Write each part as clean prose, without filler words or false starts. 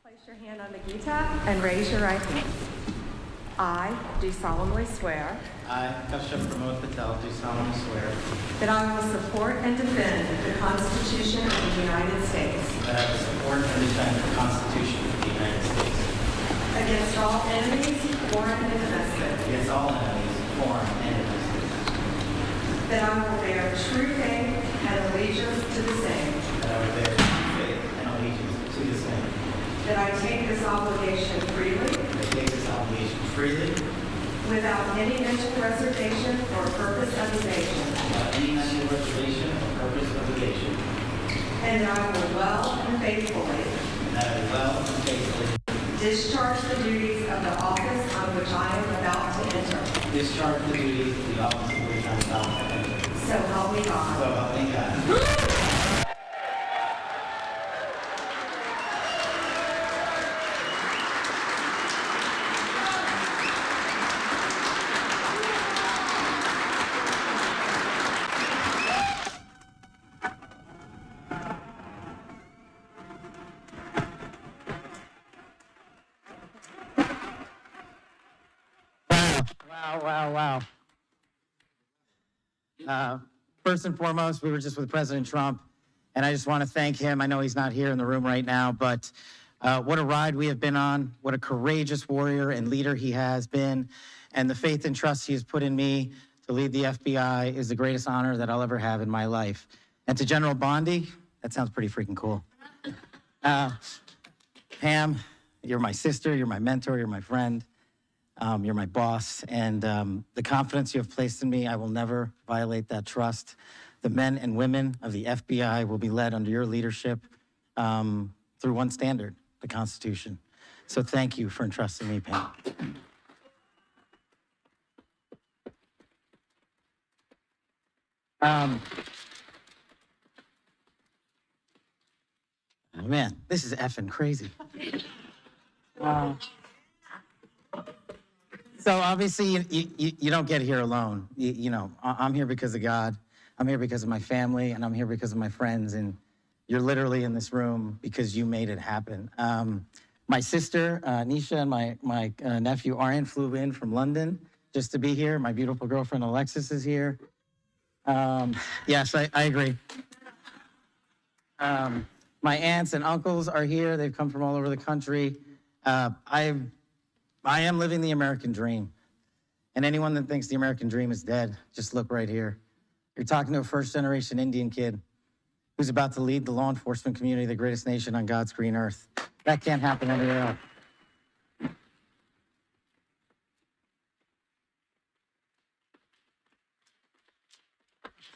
Place your hand on the guitar and raise your right hand. I do solemnly swear I, Kash Patel, do solemnly swear that I will support and defend the Constitution of the United States that I will support and defend the Constitution of the United States against all enemies, foreign and domestic, against all enemies, foreign and domestic, that I will bear true faith and allegiance to the same, that I will bear true faith and allegiance to the same, that I take this obligation freely, that I take this obligation freely, without any mental reservation or purpose of evasion, without any mental reservation or purpose of evasion, and that I will well and faithfully and that I will well and faithfully discharge the duties of the office on which I am about to enter. discharge the duties of the office of which I am about to enter. So help me So God. help me God. Wow. First and foremost, we were just with President Trump, and I just want to thank him. I know he's not here in the room right now, but what a ride we have been on, what a courageous warrior and leader he has been, and the faith and trust he has put in me to lead the FBI is the greatest honor that I'll ever have in my life. And to General Bondi, that sounds pretty freaking cool. Pam, you're my sister, you're my mentor, you're my friend. You're my boss, and the confidence you have placed in me, I will never violate that trust. The men and women of the FBI will be led under your leadership through one standard, the Constitution. So thank you for entrusting me, Pam. Man, this is effing crazy. So obviously, you don't get here alone. You know, I'm here because of God. I'm here because of my family, and I'm here because of my friends. And you're literally in this room because you made it happen. My sister, Nisha, and my nephew, Aryan, flew in from London just to be here. My beautiful girlfriend, Alexis, is here. Yes, I agree. My aunts and uncles are here. They've come from all over the country. I am living the American dream. And anyone that thinks the American dream is dead, just look right here. You're talking to a first-generation Indian kid who's about to lead the law enforcement community, the greatest nation on God's green earth. That can't happen anywhere else.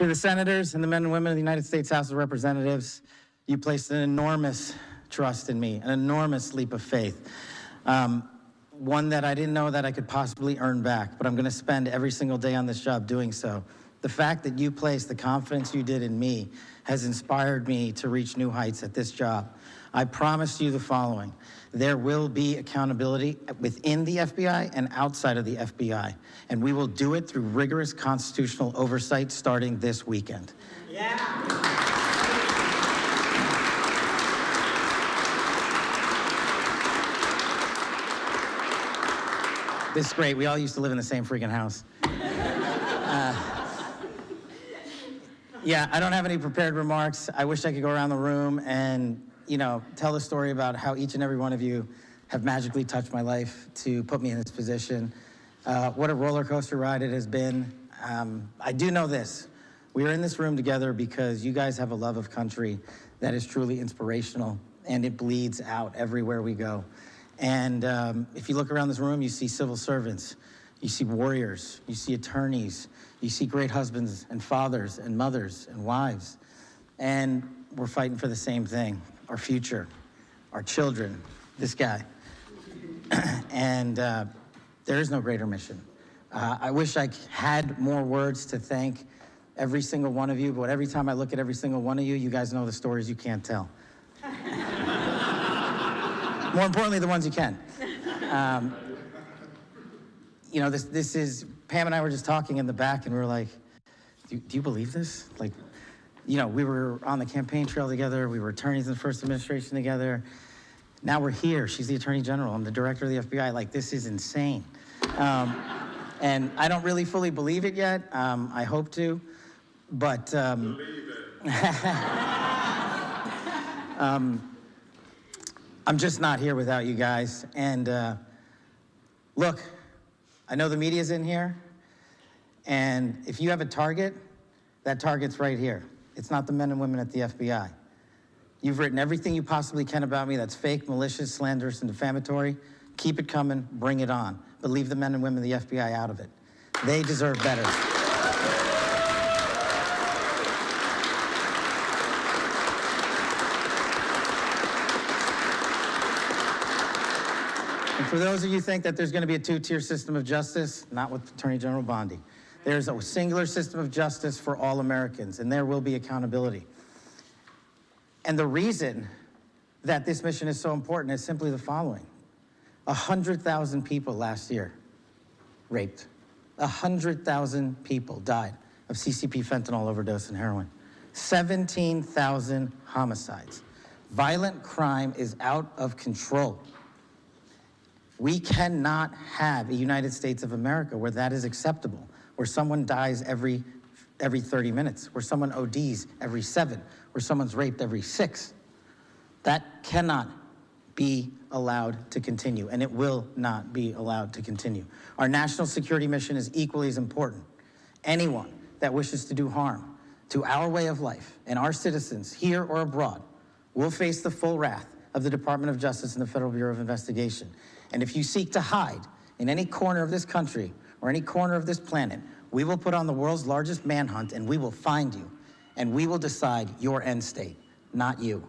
To the senators and the men and women of the United States House of Representatives, you placed an enormous trust in me, an enormous leap of faith. One that I didn't know that I could possibly earn back, but I'm gonna spend every single day on this job doing so. The fact that you placed the confidence you did in me has inspired me to reach new heights at this job. I promise you the following: there will be accountability within the FBI and outside of the FBI, and we will do it through rigorous constitutional oversight starting this weekend. Yeah. This is great. We all used to live in the same freaking house. Yeah, I don't have any prepared remarks. I wish I could go around the room and, tell the story about how each and every one of you have magically touched my life to put me in this position. What a roller coaster ride it has been. I do know this. We are in this room together because you guys have a love of country that is truly inspirational, and it bleeds out everywhere we go. And if you look around this room, you see civil servants, you see warriors, you see attorneys, you see great husbands and fathers and mothers and wives. And we're fighting for the same thing: our future, our children, this guy. And there is no greater mission. I wish I had more words to thank every single one of you, but every time I look at every single one of you, you guys know the stories you can't tell. More importantly, the ones you can. This is, Pam and I were just talking in the back, and we were like, do you believe this? Like, we were on the campaign trail together. We were attorneys in the first administration together. Now we're here. She's the Attorney General. I'm the Director of the FBI. Like, this is insane. And I don't really fully believe it yet. I hope to, but Believe it. I'm just not here without you guys. And look, I know the media's in here, and if you have a target, that target's right here. It's not the men and women at the FBI. You've written everything you possibly can about me that's fake, malicious, slanderous, and defamatory. Keep it coming, bring it on. But leave the men and women of the FBI out of it. They deserve better. And for those of you who think that there's going to be a two-tier system of justice, not with Attorney General Bondi. There's a singular system of justice for all Americans, and there will be accountability. And the reason that this mission is so important is simply the following. 100,000 people last year raped. 100,000 people died of CCP fentanyl overdose and heroin. 17,000 homicides. Violent crime is out of control. We cannot have a United States of America where that is acceptable, where someone dies every 30 minutes, where someone ODs every 7, where someone's raped every 6. That cannot be allowed to continue, and it will not be allowed to continue. Our national security mission is equally as important. Anyone that wishes to do harm to our way of life and our citizens here or abroad will face the full wrath of the Department of Justice and the Federal Bureau of Investigation. And if you seek to hide in any corner of this country or any corner of this planet, we will put on the world's largest manhunt, and we will find you, and we will decide your end state, not you.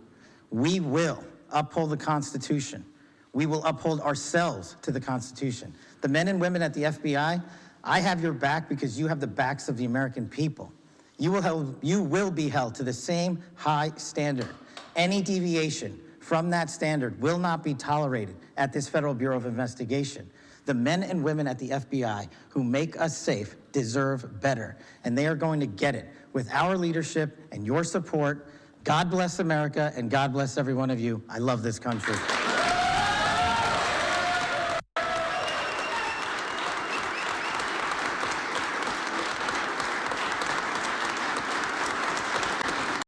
We will uphold the Constitution. We will uphold ourselves to the Constitution. The men and women at the FBI, I have your back because you have the backs of the American people. You will be held to the same high standard. Any deviation from that standard will not be tolerated at this Federal Bureau of Investigation. The men and women at the FBI who make us safe deserve better, and they are going to get it with our leadership and your support. God bless America, and God bless every one of you. I love this country.